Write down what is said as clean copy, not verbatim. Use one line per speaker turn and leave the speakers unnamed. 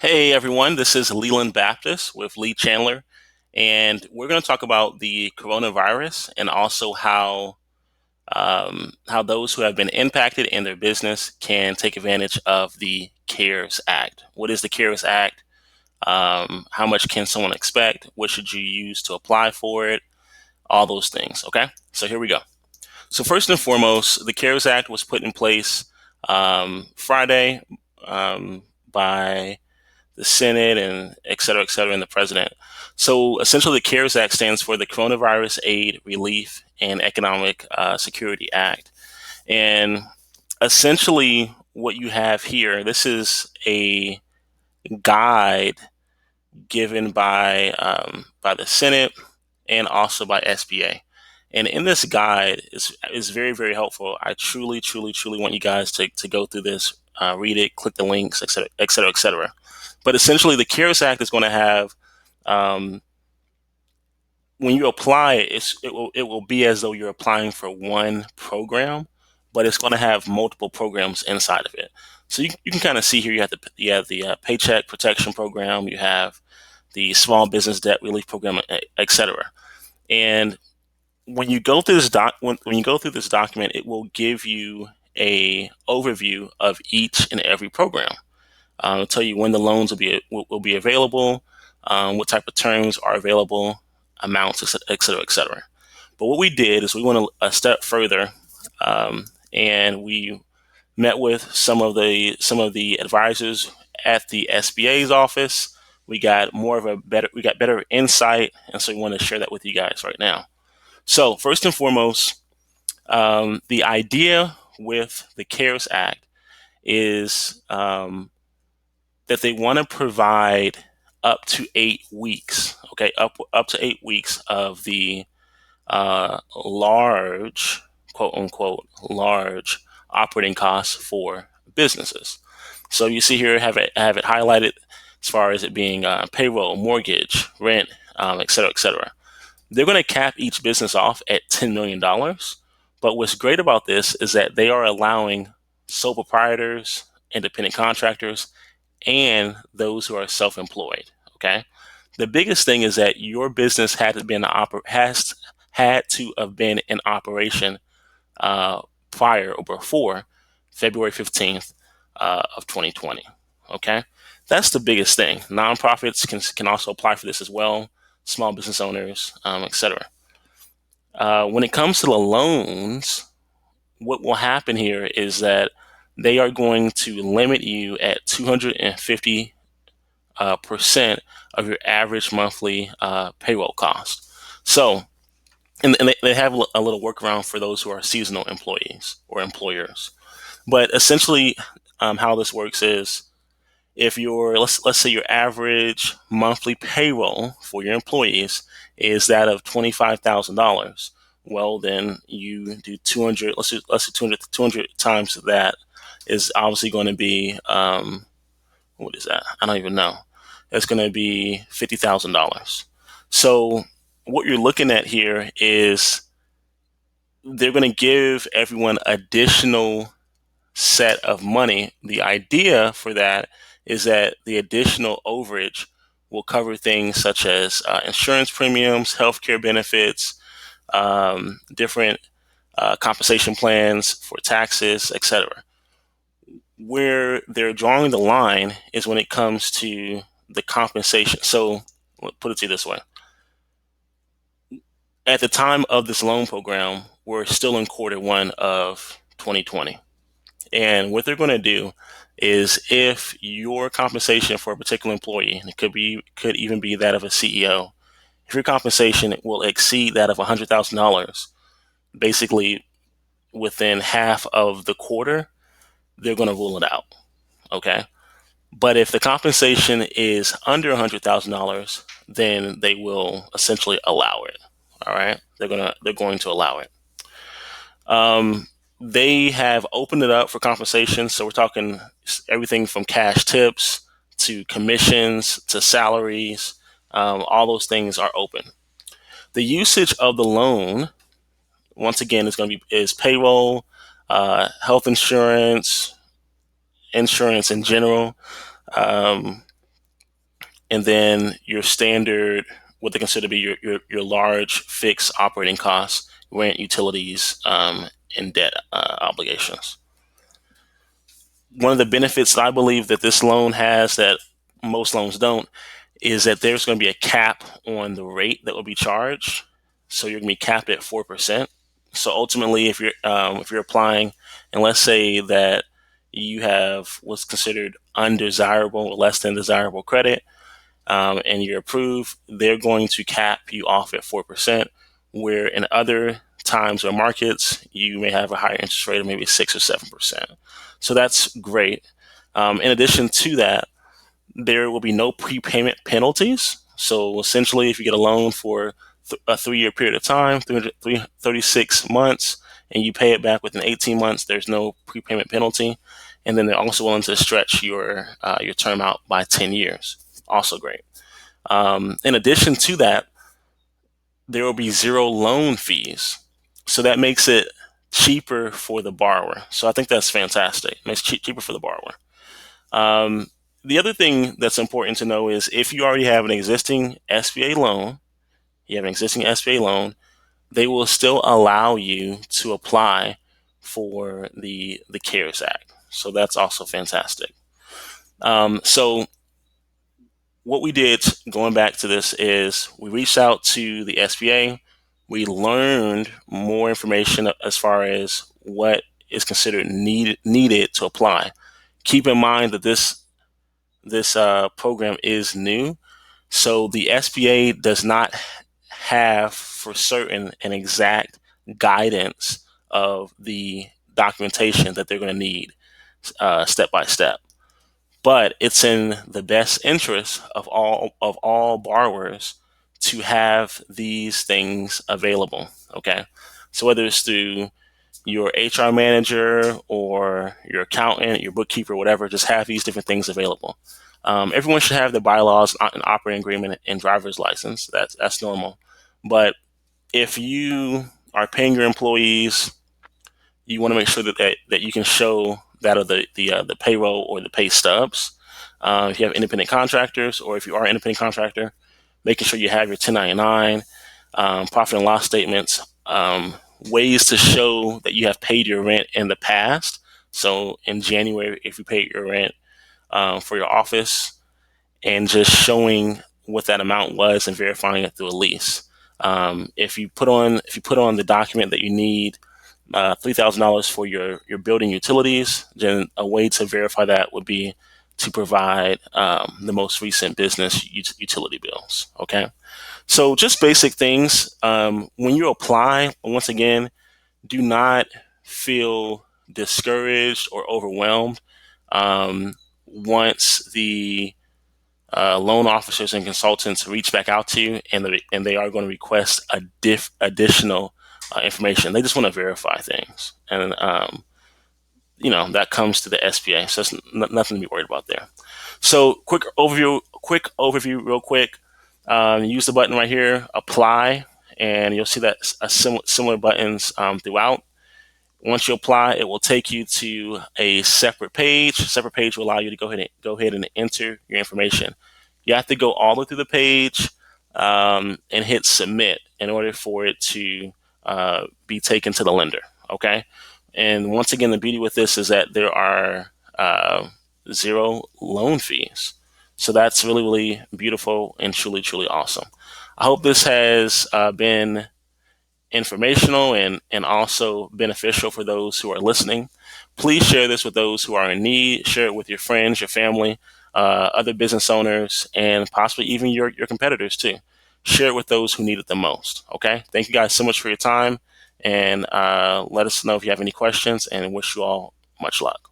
Hey everyone, this is Leland Baptist with lee-chandler, and we're going to talk about the coronavirus and also how those who have been impacted in their business can take advantage of the CARES Act. What is the CARES Act? How much can someone expect? What should you use to apply for it? All those things. Okay, so here we go. So first and foremost, the CARES Act was put in place Friday by the Senate and et cetera, and the president. So essentially, the CARES Act stands for the Coronavirus Aid, Relief, and Economic Security Act. And essentially, what you have here, this is a guide given by the Senate and also by SBA. And in this guide is very, very helpful. I truly, truly, truly want you guys to go through this, read it, click the links, et cetera, et cetera, et cetera. But essentially, the CARES Act is going to have, um, when you apply it, it will be as though you're applying for one program, but it's going to have multiple programs inside of it. So you can kind of see here you have the Paycheck Protection Program, you have the Small Business Debt Relief Program, et cetera. And when you go through when you go through this document, it will give you a overview of each and every program. It'll tell you when the loans will be available, what type of terms are available, amounts, et cetera, et cetera. But what we did is we went a step further, and we met with some of the advisors at the SBA's office. We got better insight, and so we want to share that with you guys right now. So first and foremost, the idea with the CARES Act is that they want to provide up to 8 weeks, okay, up to 8 weeks of the large, quote unquote, large operating costs for businesses. So you see here, I have it highlighted as far as it being payroll, mortgage, rent, et cetera, et cetera. They're going to cap each business off at $10 million. But what's great about this is that they are allowing sole proprietors, independent contractors, and those who are self-employed. Okay. The biggest thing is that your business has had to have been in operation prior or before February 15th of 2020. Okay. That's the biggest thing. Nonprofits can also apply for this as well, small business owners, etc. When it comes to the loans, what will happen here is that they are going to limit you at 250% of your average monthly payroll cost. So, and they have a little workaround for those who are seasonal employees or employers. But essentially, how this works is if let's say your average monthly payroll for your employees is that of $25,000, well then you do 200. Let's do 200 times that is obviously going to be what is that? I don't even know. It's going to be $50,000. So what you're looking at here is they're going to give everyone additional set of money. The idea for that is that the additional overage will cover things such as insurance premiums, healthcare benefits, different compensation plans for taxes, etc. Where they're drawing the line is when it comes to the compensation. So, put it to you this way. At the time of this loan program, we're still in Q1 of 2020. And what they're going to do is if your compensation for a particular employee, and it could even be that of a CEO, if your compensation will exceed that of $100,000, basically within half of the quarter, they're going to rule it out. Okay. But if the compensation is under $100,000, then they will essentially allow it. All right. They're going to allow it. They have opened it up for compensation. So we're talking everything from cash tips to commissions to salaries. All those things are open. The usage of the loan, once again, is payroll, health insurance, insurance in general, and then your standard, what they consider to be your large fixed operating costs, rent, utilities, and debt obligations. One of the benefits that I believe that this loan has that most loans don't is that there's going to be a cap on the rate that will be charged. So you're going to be capped at 4%. So ultimately, if you're applying, and let's say that you have what's considered undesirable or less than desirable credit, and you're approved, they're going to cap you off at 4%. Where in other times or markets, you may have a higher interest rate of maybe 6 or 7%. So that's great. In addition to that, there will be no prepayment penalties. So essentially, if you get a loan for a 3-year period of time, 36 months, and you pay it back within 18 months, there's no prepayment penalty. And then they're also willing to stretch your term out by 10 years. Also great. In addition to that, there will be zero loan fees. So that makes it cheaper for the borrower. So I think that's fantastic. It makes it cheaper for the borrower. The other thing that's important to know is if you already have an existing SBA loan, they will still allow you to apply for the CARES Act. So that's also fantastic. So what we did going back to this is we reached out to the SBA. We learned more information as far as what is considered needed to apply. Keep in mind that this program is new, so the SBA does not have for certain an exact guidance of the documentation that they're going to need step by step. But it's in the best interest of all borrowers to have these things available. Okay, so whether it's through your HR manager or your accountant, your bookkeeper, whatever, just have these different things available. Everyone should have their bylaws, an operating agreement, and driver's license. That's normal. But if you are paying your employees, you want to make sure that you can show that of the payroll or the pay stubs. If you have independent contractors, or if you are an independent contractor, making sure you have your 1099, profit and loss statements, ways to show that you have paid your rent in the past. So in January, if you paid your rent for your office, and just showing what that amount was and verifying it through a lease. If you put on the document that you need $3,000 for your building utilities, then a way to verify that would be to provide the most recent business utility bills. Okay, so just basic things. When you apply, once again, do not feel discouraged or overwhelmed once the loan officers and consultants reach back out to you, and they are going to request additional information. They just want to verify things, and that comes to the SBA. So it's nothing to be worried about there. So quick overview, real quick. Use the button right here, apply, and you'll see that similar buttons throughout. Once you apply, it will take you to a separate page. Separate page will allow you to go ahead and enter your information. You have to go all the way through the page and hit submit in order for it to be taken to the lender. Okay. And once again, the beauty with this is that there are zero loan fees. So that's really, really beautiful and truly, truly awesome. I hope this has been informational and also beneficial for those who are listening. Please share this with those who are in need. Share it with your friends, your family, other business owners, and possibly even your competitors too. Share it with those who need it the most. Okay. Thank you guys so much for your time, and let us know if you have any questions, and wish you all much luck.